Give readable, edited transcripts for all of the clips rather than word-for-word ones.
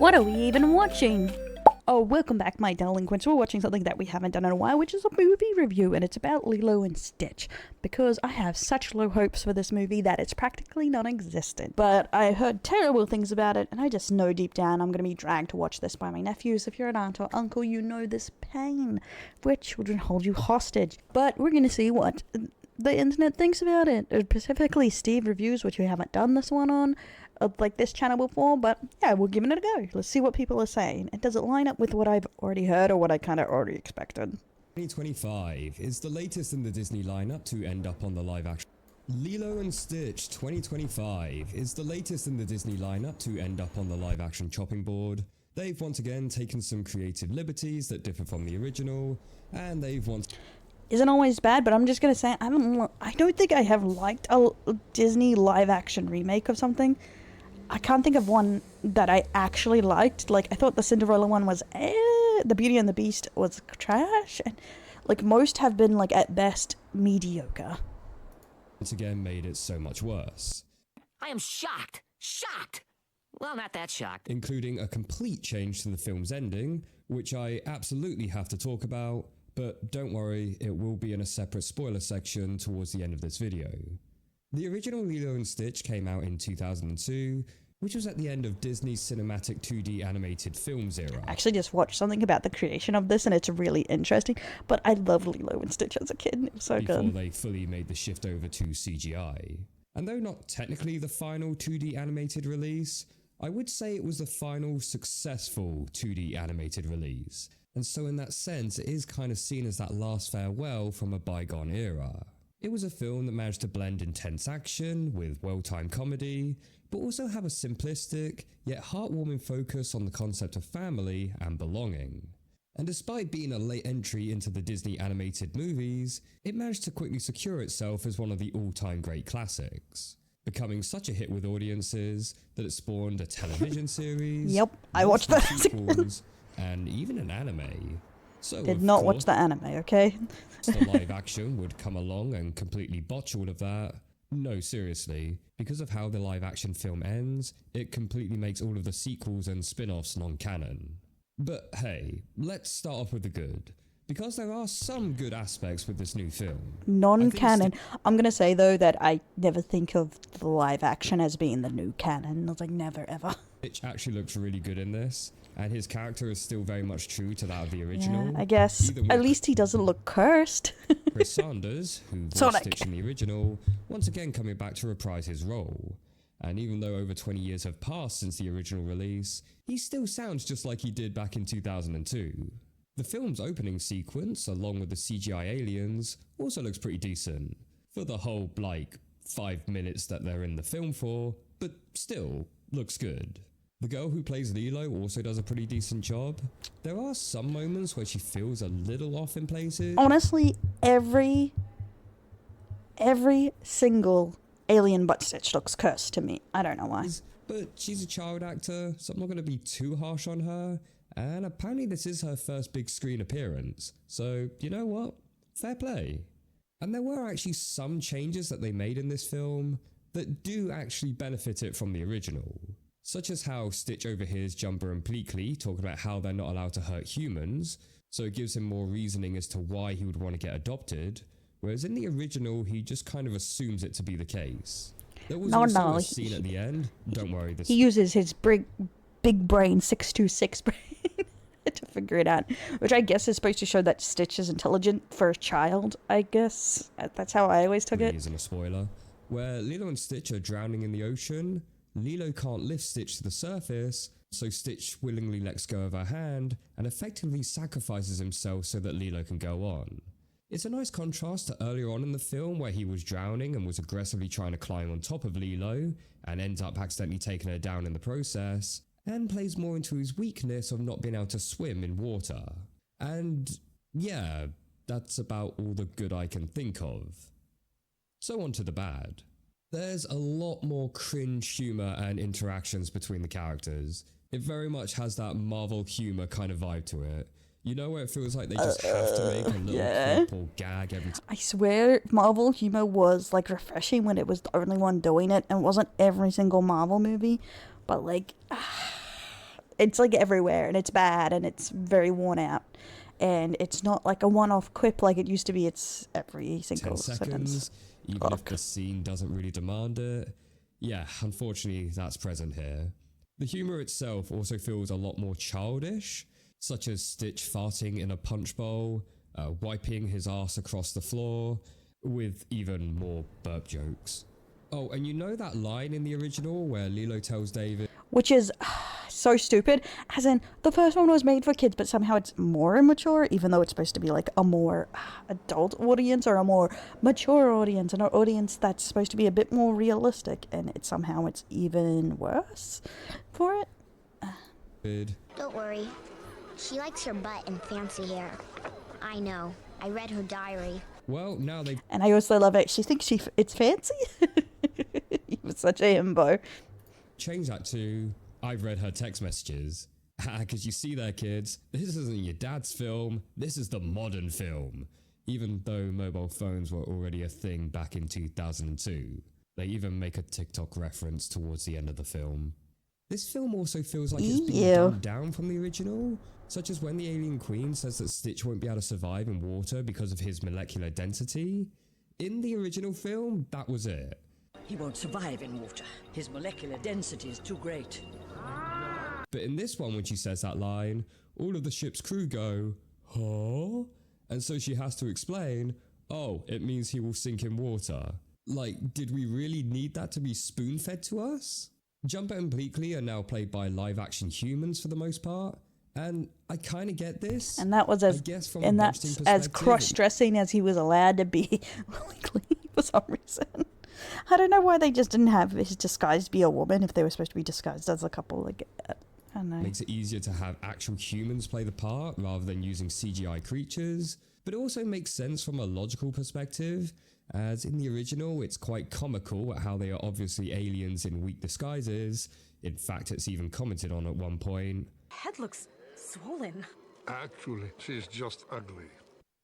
What are we even watching? Oh, welcome back, my delinquents. We're watching something that we haven't done in a while, which is a movie review, and it's about Lilo and Stitch, because I have such low hopes for this movie that it's practically non-existent. But I heard terrible things about it, and I just know deep down I'm going to be dragged to watch this by my nephews. If you're an aunt or uncle, you know this pain, where children hold you hostage. But we're going to see what the internet thinks about it, specifically Steve reviews, which we haven't done this one on like this channel before, but yeah, we're giving it a go. Let's see what people are saying. And does it line up with what I've already heard or what I kind of already expected? 2025 is the latest in the Disney lineup to end up on the live action. Lilo and Stitch 2025 is the latest in the Disney lineup to end up on the live action chopping board. They've once again taken some creative liberties that differ from the original, and they've once isn't always bad, but I'm just gonna say I don't think I have liked a Disney live action remake of something. I can't think of one that I actually liked. Like, I thought the Cinderella one was the Beauty and the Beast was trash, and like most have been like at best mediocre. Once again made it so much worse. I am shocked. Shocked. Well, not that shocked. Including a complete change to the film's ending, which I absolutely have to talk about, but don't worry, it will be in a separate spoiler section towards the end of this video. The original Lilo and Stitch came out in 2002, which was at the end of Disney's cinematic 2D animated films era. I actually just watched something about the creation of this, and it's really interesting, but I loved Lilo and Stitch as a kid. It was so good. Before they fully made the shift over to CGI. And though not technically the final 2D animated release, I would say it was the final successful 2D animated release. And so in that sense, it is kind of seen as that last farewell from a bygone era. It was a film that managed to blend intense action with well-timed comedy, but also have a simplistic, yet heartwarming focus on the concept of family and belonging. And despite being a late entry into the Disney animated movies, it managed to quickly secure itself as one of the all-time great classics, becoming such a hit with audiences that it spawned a television series, yep, I watched that, sequels, and even an anime. So, did not watch the anime, okay? The live action would come along and completely botch all of that. No, seriously, because of how the live action film ends, it completely makes all of the sequels and spin-offs non-canon. But hey, let's start off with the good, because there are some good aspects with this new film. Non-canon. I'm gonna say though that I never think of the live action as being the new canon. I was like, never ever. Stitch actually looks really good in this, and his character is still very much true to that of the original. Yeah, I guess. At least he doesn't look cursed. Chris Sanders, who voiced Stitch in the original, once again coming back to reprise his role. And even though over 20 years have passed since the original release, he still sounds just like he did back in 2002. The film's opening sequence, along with the CGI aliens, also looks pretty decent. For the whole, 5 minutes that they're in the film for, but still, looks good. The girl who plays Lilo also does a pretty decent job. There are some moments where she feels a little off in places. Honestly, every single alien but Stitch looks cursed to me. I don't know why. But she's a child actor, so I'm not going to be too harsh on her. And apparently this is her first big screen appearance. So, you know what? Fair play. And there were actually some changes that they made in this film that do actually benefit it from the original. Such as how Stitch overhears Jumper and Pleakley talk about how they're not allowed to hurt humans, so it gives him more reasoning as to why he would want to get adopted, whereas in the original he just kind of assumes it to be the case. There was also a scene at the end, don't worry, he uses his big brain, 626 brain, to figure it out, which I guess is supposed to show that Stitch is intelligent for a child, I guess. That's how I always took it. Isn't a spoiler. Where Lilo and Stitch are drowning in the ocean, Lilo can't lift Stitch to the surface, so Stitch willingly lets go of her hand and effectively sacrifices himself so that Lilo can go on. It's a nice contrast to earlier on in the film where he was drowning and was aggressively trying to climb on top of Lilo and ends up accidentally taking her down in the process, and plays more into his weakness of not being able to swim in water. And yeah, that's about all the good I can think of. So on to the bad. There's a lot more cringe humour and interactions between the characters. It very much has that Marvel humour kind of vibe to it. You know, where it feels like they just have to make a little clip or gag every time. I swear Marvel humour was like refreshing when it was the only one doing it, and it wasn't every single Marvel movie, but like it's like everywhere, and it's bad, and it's very worn out. And it's not like a one-off quip like it used to be. It's every single 10 seconds, sentence. even if the scene doesn't really demand it. Yeah, unfortunately, that's present here. The humour itself also feels a lot more childish, such as Stitch farting in a punch bowl, wiping his ass across the floor, with even more burp jokes. Oh, and you know that line in the original where Lilo tells David, Which is so stupid. As in, the first one was made for kids, but somehow it's more immature, even though it's supposed to be like a more adult audience or a more mature audience, and an audience that's supposed to be a bit more realistic, and somehow it's even worse for it. Don't worry. She likes her butt and fancy hair. I know. I read her diary. well, now they And I also love it. She thinks it's fancy. He was such a himbo. change that to, I've read her text messages. Because you see there, kids, this isn't your dad's film, this is the modern film. Even though mobile phones were already a thing back in 2002. They even make a TikTok reference towards the end of the film. This film also feels like it's been dumbed down from the original, such as when the alien queen says that Stitch won't be able to survive in water because of his molecular density. In the original film, that was it. He won't survive in water. His molecular density is too great. But in this one, when she says that line, all of the ship's crew go, huh? And so she has to explain, oh, it means he will sink in water. Like, did we really need that to be spoon-fed to us? Jumper and Bleakley are now played by live-action humans for the most part, and I kind of get this. And that was as, and that's as cross-dressing as he was allowed to be, for some reason. I don't know why they just didn't have his disguise be a woman if they were supposed to be disguised as a couple. Like, I don't know. Makes it easier to have actual humans play the part rather than using CGI creatures, but it also makes sense from a logical perspective, as in the original it's quite comical at how they are obviously aliens in weak disguises. In fact, it's even commented on at one point. Head looks swollen. Actually, she's just ugly.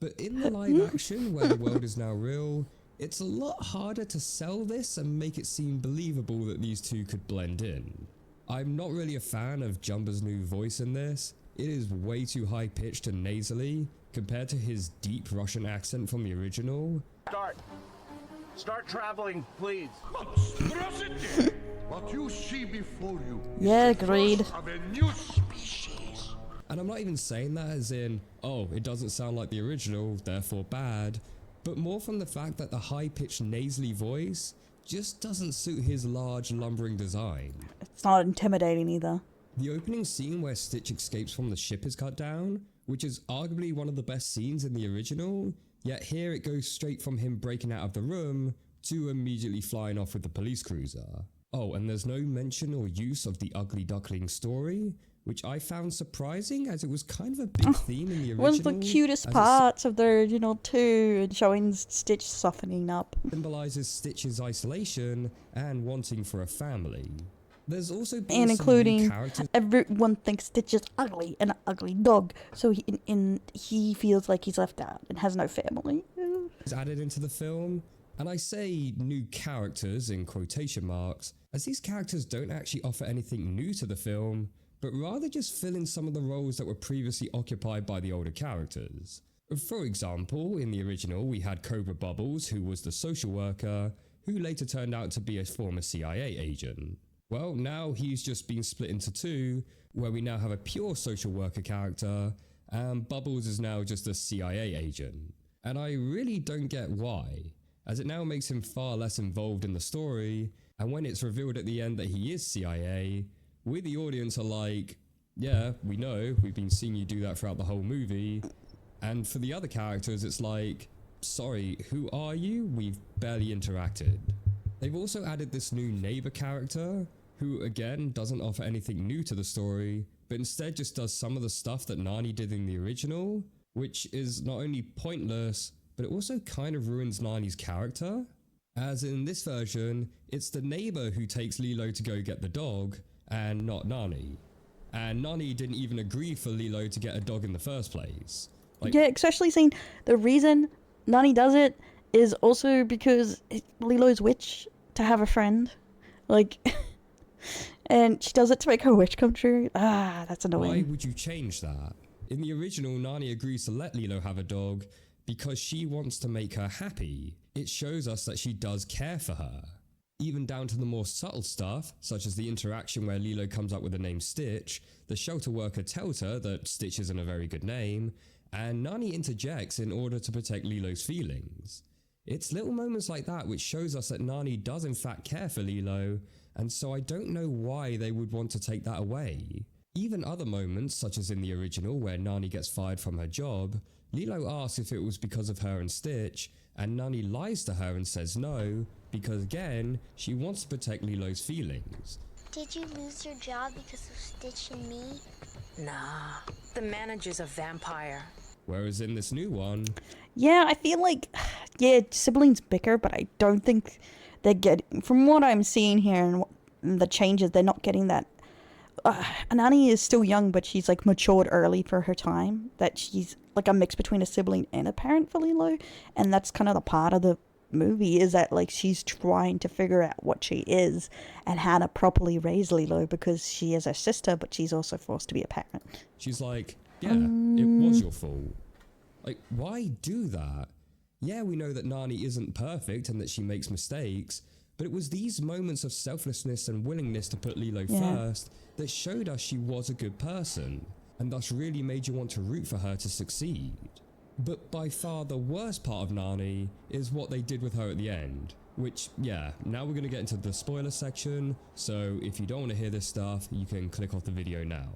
But in the live action, where the world is now real, it's a lot harder to sell this and make it seem believable that these two could blend in. I'm not really a fan of Jumper's new voice in this. It is way too high-pitched and nasally compared to his deep Russian accent from the original. Start traveling, please. What you see before you Yeah, is the agreed. first of a new species. And I'm not even saying that as in, oh, it doesn't sound like the original, therefore bad, but more from the fact that the high-pitched nasally voice just doesn't suit his large, lumbering design. It's not intimidating either. The opening scene where Stitch escapes from the ship is cut down, which is arguably one of the best scenes in the original, yet here it goes straight from him breaking out of the room to immediately flying off with the police cruiser. Oh, and there's no mention or use of the ugly duckling story, which I found surprising as it was kind of a big theme in the original. One of the cutest parts of the original too, and showing Stitch softening up. Symbolizes Stitch's isolation and wanting for a family. There's also been And some including new characters everyone thinks Stitch is ugly, an ugly dog, so he feels like he's left out and has no family. added into the film. And I say new characters in quotation marks, as these characters don't actually offer anything new to the film, but rather just fill in some of the roles that were previously occupied by the older characters. For example, in the original we had Cobra Bubbles, who was the social worker, who later turned out to be a former CIA agent. Well, now he's just been split into two, where we now have a pure social worker character, and Bubbles is now just a CIA agent. And I really don't get why, as it now makes him far less involved in the story, and when it's revealed at the end that he is CIA, we the audience are like, yeah, we know, we've been seeing you do that throughout the whole movie. And for the other characters, it's like, sorry, who are you? We've barely interacted. They've also added this new neighbor character, who again doesn't offer anything new to the story, but instead just does some of the stuff that Nani did in the original, which is not only pointless, but it also kind of ruins Nani's character. As in this version, it's the neighbor who takes Lilo to go get the dog, and not Nani. And Nani didn't even agree for Lilo to get a dog in the first place. Like, Yeah, especially seeing the reason Nani does it is also because Lilo's witch to have a friend. Like, And she does it to make her wish come true. Ah, that's Why annoying. would you change that? In the original, Nani agrees to let Lilo have a dog because she wants to make her happy. It shows us that she does care for her. Even down to the more subtle stuff, such as the interaction where Lilo comes up with the name Stitch, the shelter worker tells her that Stitch isn't a very good name, and Nani interjects in order to protect Lilo's feelings. It's little moments like that which shows us that Nani does in fact care for Lilo, and so I don't know why they would want to take that away. Even other moments, such as in the original where Nani gets fired from her job, Lilo asks if it was because of her and Stitch, and Nani lies to her and says no, because again, she wants to protect Lilo's feelings. Did you lose your job because of Stitch and me? Nah, the manager's a vampire. Whereas in this new one, Yeah, I feel like, yeah, siblings bicker, but I don't think they're getting, from what I'm seeing here and the changes, they're not getting that. Anani is still young, but she's like matured early for her time. That she's like a mix between a sibling and a parent for Lilo, and that's kind of the part of the movie is that like she's trying to figure out what she is and how to properly raise Lilo because she is her sister, but she's also forced to be a parent. she's like, yeah, it was your fault. Like, why do that? Yeah, we know that Nani isn't perfect and that she makes mistakes, but it was these moments of selflessness and willingness to put Lilo first that showed us she was a good person, and thus really made you want to root for her to succeed. But by far the worst part of Nani is what they did with her at the end. Which, yeah, now we're going to get into the spoiler section, so if you don't want to hear this stuff, you can click off the video now.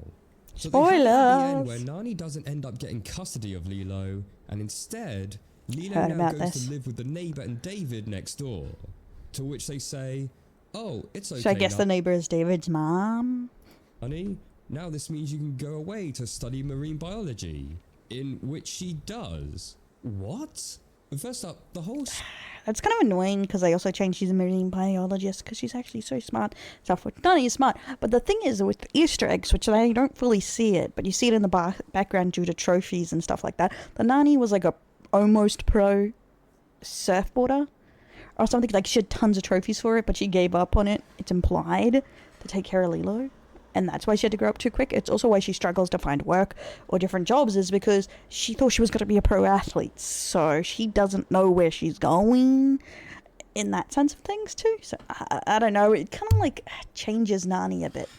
So they have it at the end where Nani doesn't end up getting custody of Lilo, and instead, Lilo now goes to live with the neighbour and David next door. To which they say, oh, it's okay. So I guess the neighbor is David's mom. Honey, now this means you can go away to study marine biology. In which she does. What? First up, the whole... That's kind of annoying because I also changed she's a marine biologist because she's actually so smart. Stuff with Nani is smart. But the thing is with the Easter eggs, which I don't fully see it, but you see it in the background due to trophies and stuff like that. The Nani was like a almost pro surfboarder or something. Like she had tons of trophies for it, but she gave up on it. It's implied to take care of Lilo. And that's why she had to grow up too quick. It's also why she struggles to find work or different jobs is because she thought she was going to be a pro athlete. So she doesn't know where she's going in that sense of things too. So I don't know. It kind of like changes Nani a bit.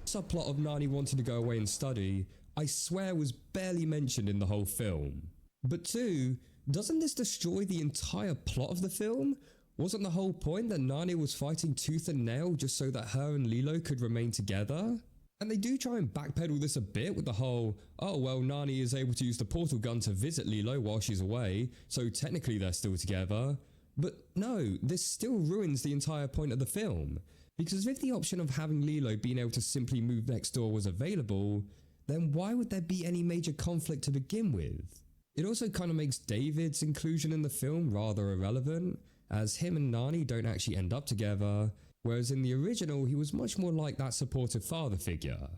Subplot of Nani wanting to go away and study, I swear was barely mentioned in the whole film. But two, doesn't this destroy the entire plot of the film? Wasn't the whole point that Nani was fighting tooth and nail just so that her and Lilo could remain together? And they do try and backpedal this a bit with the whole, oh well, Nani is able to use the portal gun to visit Lilo while she's away, so technically they're still together. But no, this still ruins the entire point of the film. Because if the option of having Lilo being able to simply move next door was available, then why would there be any major conflict to begin with? It also kind of makes David's inclusion in the film rather irrelevant, as him and Nani don't actually end up together, whereas in the original he was much more like that supportive father figure.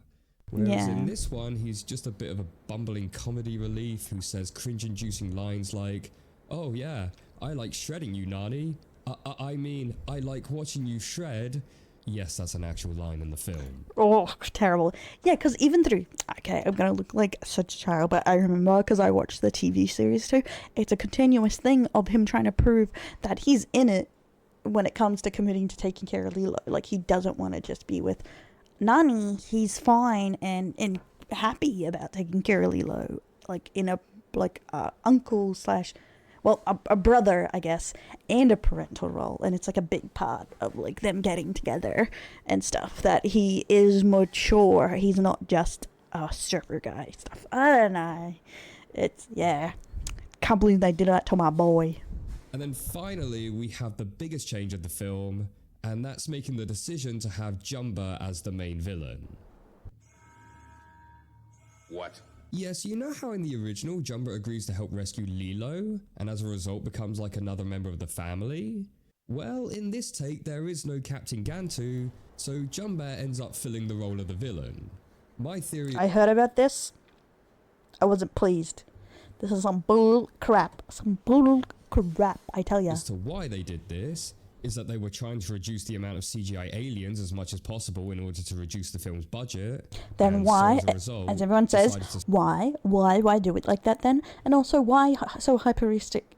Whereas in this one he's just a bit of a bumbling comedy relief who says cringe-inducing lines like, oh yeah, I like shredding you, Nani. I mean, I like watching you shred. Yes, that's an actual line in the film. Oh, terrible. Yeah, because even through... Okay, I'm going to look like such a child, but I remember because I watched the TV series too. It's a continuous thing of him trying to prove that he's in it when it comes to committing to taking care of Lilo. Like, he doesn't want to just be with Nani. He's fine and happy about taking care of Lilo. Like, in a, like, uncle slash... Well, a brother, I guess, and a parental role. And it's like a big part of like them getting together and stuff. That he is mature. He's not just a surfer guy stuff. I don't know. It's, yeah. Can't believe they did that to my boy. And then finally, we have the biggest change of the film, and that's making the decision to have Jumba as the main villain. What? Yes, you know how in the original, Jumba agrees to help rescue Lilo, and as a result becomes like another member of the family? Well, in this take, there is no Captain Gantu, so Jumba ends up filling the role of the villain. My theory... I heard about this. I wasn't pleased. This is some bull crap. Some bull crap, I tell ya. As to why they did this is that they were trying to reduce the amount of CGI aliens as much as possible in order to reduce the film's budget. Then and why, so as a result, as everyone says, decided to why do it like that then? And also, why so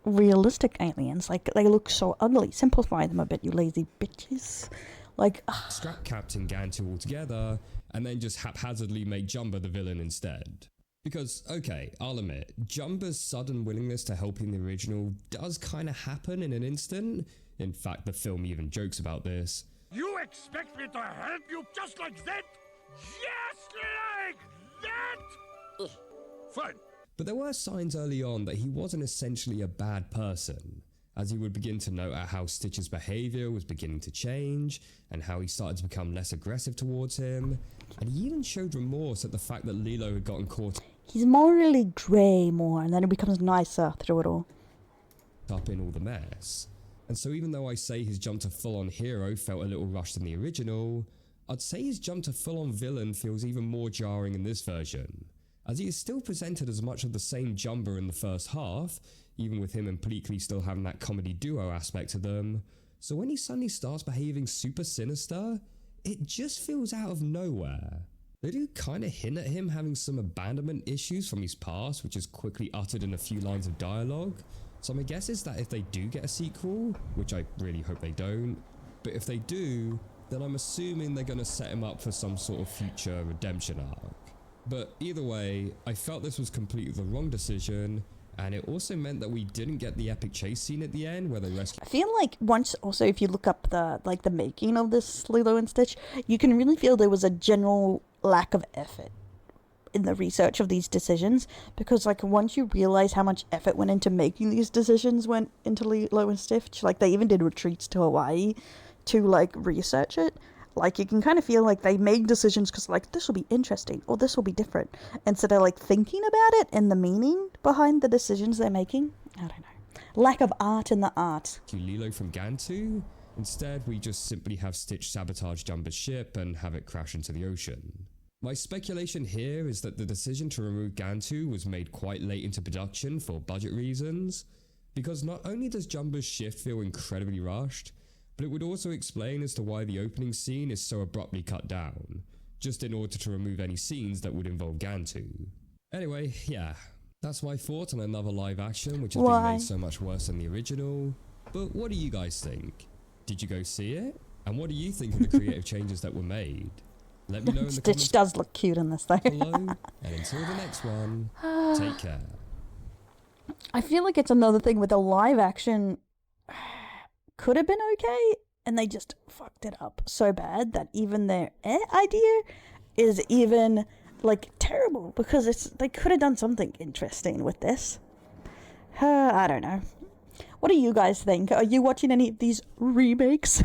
realistic aliens? Like, they look so ugly. Simplify them a bit, you lazy bitches. Like, scrap Captain Gantu altogether, and then just haphazardly make Jumba the villain instead. Because, okay, I'll admit, Jumba's sudden willingness to help in the original does kind of happen in an instant. In fact, the film even jokes about this. You expect me to help you just like that? Just like that? Fine. But there were signs early on that he wasn't essentially a bad person, as he would begin to note how Stitch's behaviour was beginning to change, and how he started to become less aggressive towards him, and he even showed remorse at the fact that Lilo had gotten caught he's morally grey more, and then it becomes nicer through it all. up in all the mess. And so even though I say his jump to full-on hero felt a little rushed in the original, I'd say his jump to full-on villain feels even more jarring in this version, as he is still presented as much of the same Jumba in the first half, even with him and Pleakley still having that comedy duo aspect to them. So when he suddenly starts behaving super sinister, it just feels out of nowhere. They do kind of hint at him having some abandonment issues from his past, which is quickly uttered in a few lines of dialogue. So my guess is that if they do get a sequel, which I really hope they don't, but if they do, then I'm assuming they're going to set him up for some sort of future redemption arc. But either way, I felt this was completely the wrong decision, and it also meant that we didn't get the epic chase scene at the end where they rescue. I feel like once also, if you look up the making of this Lilo and Stitch, you can really feel there was a general lack of effort in the research of these decisions, because like once you realize how much effort went into making these decisions went into Lilo and Stitch, like they even did retreats to Hawaii to like research it. Like you can kind of feel like they made decisions because like this will be interesting or this will be different, instead of like thinking about it and the meaning behind the decisions they're making. I don't know. Lack of art in the art. Lilo from Gantu. Instead, we just simply have Stitch sabotage Jumba's ship and have it crash into the ocean. My speculation here is that the decision to remove Gantu was made quite late into production for budget reasons, because not only does Jumba's shift feel incredibly rushed, but it would also explain as to why the opening scene is so abruptly cut down, just in order to remove any scenes that would involve Gantu. Anyway, yeah, that's my thought on another live action which has been made so much worse than the original. But what do you guys think? Did you go see it? And what do you think of the creative changes that were made? Let me know in the comments Stitch does look cute in this though. below, and until the next one, take care. I feel like it's another thing with the live action could have been okay, and they just fucked it up so bad that even their idea is even like terrible, because they could have done something interesting with this. I don't know. What do you guys think? Are you watching any of these remakes?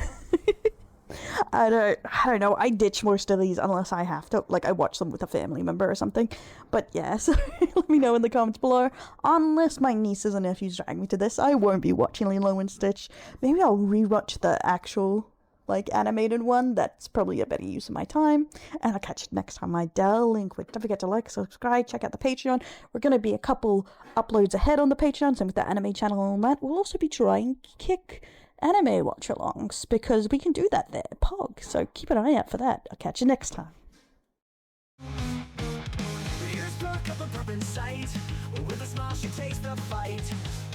I don't know. I ditch most of these unless I have to. Like, I watch them with a family member or something. But yeah, so let me know in the comments below. Unless my nieces and nephews drag me to this, I won't be watching Lilo and Stitch. Maybe I'll rewatch the actual, like, animated one. That's probably a better use of my time. And I'll catch you next time. My Dell link. Don't forget to like, subscribe, check out the Patreon. We're going to be a couple uploads ahead on the Patreon. Same with the anime channel and all that. We'll also be trying to kick anime watch-alongs, because we can do that there, Pog. So keep an eye out for that. I'll catch you next time. With a smile she takes the fight.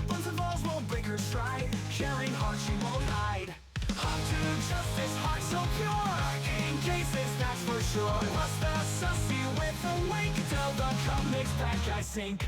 Buns and balls won't break her stride. Caring heart she won't hide. Up to justice, heart so pure. In cases, that's for sure. What's the sussy with the wink? Till the comics back I sink.